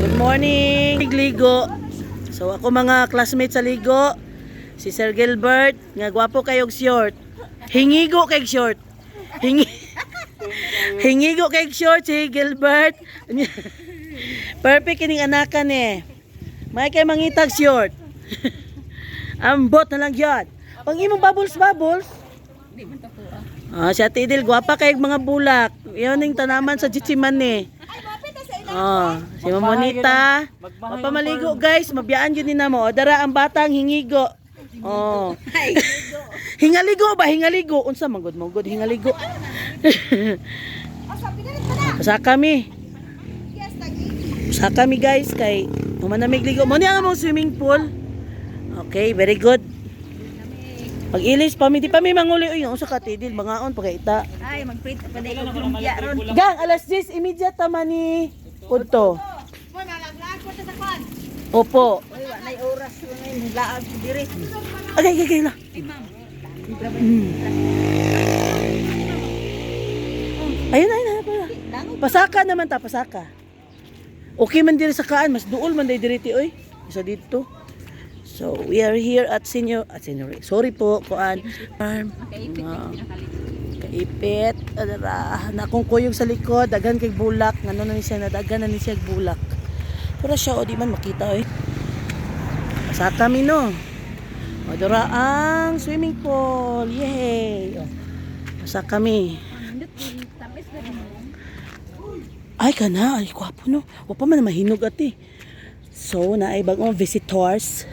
Good morning. Ligo. So ako mga classmates sa ligo. Si Sir Gilbert, nga gwapo kayog short. Hingigo kayog short. Hingigo kayog short si Gilbert. Perfect kining anakan eh. May kay mangitag short. Ambot na lang yan. Pang imong bubbles. Si Ate Idil, gwapa kayog mga bulak. Yan yung tanaman sa Jichiman eh. Si Mamonita. Papamaligo guys, mabiyaan yun din na mo. Dara ang batang hingigo. Hingaligo. Unsa manggod hingaligo. Sa kami guys kay manamig ligo. Mo ni ang among swimming pool. Okay, very good. Pag ilis pa di pa may manguli uy, unsa ka tidil mangaon pagkaita. Ay, magprint pa dai ko lumpia ron. Gang alas 10 immediate man ni Udto. Moy malaglag ko sa kan. Opo. Oy, wa nay oras ngayon laag dire. Okay la. Ayun pala. Pasaka naman ta, pasaka. Okay man diri sa kaan, mas duol man dai diri ti oy. Isa dito. So, we are here at senior, sorry po, kuan, farm. Kaipit. Na kung kuyog sa likod, daghan kay bulak, ngano na ni siya, daghan na ni siya bulak. Pero siya, di man makita, eh. Sa kami, no. Madura ang swimming pool. Yay! Sa kami. Ay, kwapo, no. Wapa man na mahinog, ati. So, naay bagong visitors.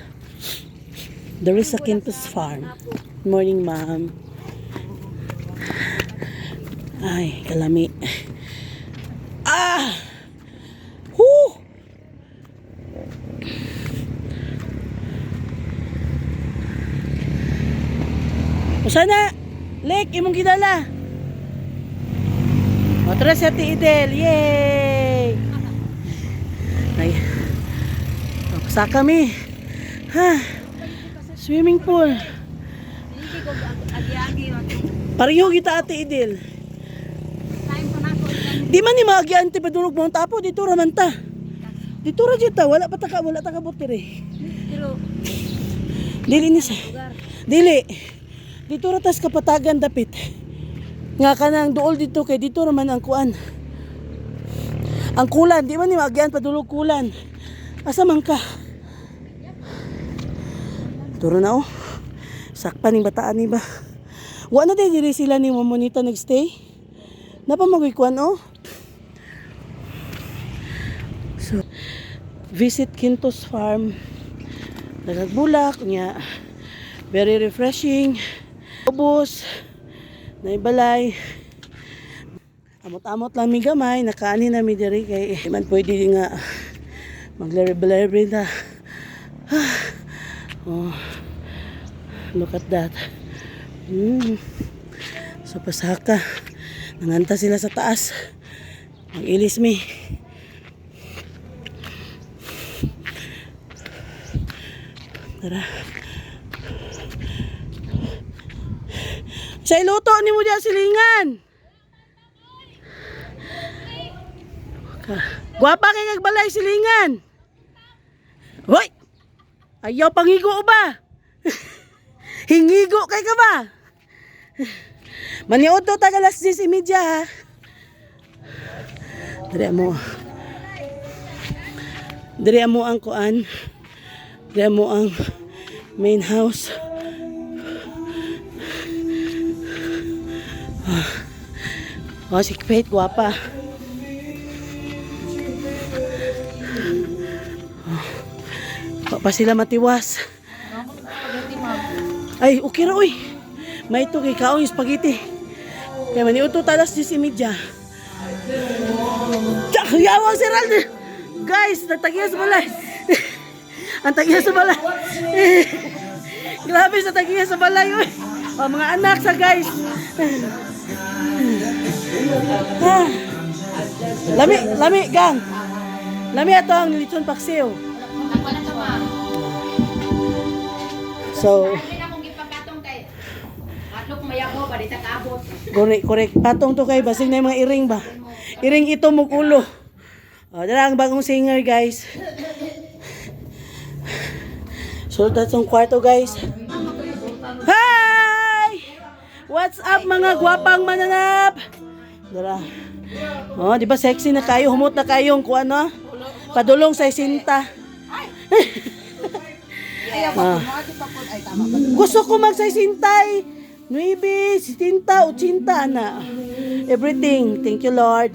There is a Quintus farm. Good morning, ma'am. Ay, kalami. Whoo! Usana, Lek, imong gidala. Matra si Ate Idel. Yay! Ay. Sa kami. Swimming pool. Pareho kita Ate Idil. Di man ni maagian ti padulog mo tapo dito ra man ta. Dito ra jud ta wala ta kabot dire. Dili ni sa. Dili. Dito ra tas kapatagan dapit. Nga kanang duol dito kay dito ra man ang kuan. Ang kulan, di man ni maagian padulog kulan. Asa man ka? Turo na oh. Sakpan ng bataan ni ba? Wa na diri sila ni Mamonita nagstay. Napa magikuan oh. So visit Quintus farm. Nagagbulak niya. Very refreshing. Ubos. Naibalay. Amot-amot lang mi gamay, nakaani na mi diri kay man pwede nga maglare-lare ta. Oh, look at that. So pasaka nanganta sila sa taas. Mag-ilis mi. Tara. Sa iluto ni mo diyan silingan. Guwapa kay kagbalay silingan. Hoy! Ayaw pangigo ba? Hingigo kay ka ba? Maniod to tag alas 10:30 ha. Dire mo ang kuan. Dire mo ang main house. Si Kate guwapa. Pa sila matiwas. Ay, okay ra oy. May ito kay kaong spaghetti. Kaya maniuto talas 10:30. Yawang si Raldo. Guys, nagtagiya sa balay. Ang tagiya sa balay. Grabe sa tagiya sa balay oy. Mga anak sa guys. Lami gang. Lami ato ang lechon paksiw. So, correct. Patong to kay basing na yung mga iring ba? Iring ito mo ulo. O, dala ang bagong singer, guys. Sultan sa kwarto, guys. Hi! What's up, mga gwapang mananap? Dala. Oh, di ba sexy na kayo? Humot na kayong kung ano? Padulong sa isinta. Gusto ko magsaysintay. 9, 70, 80 na. Everything. Thank you, Lord.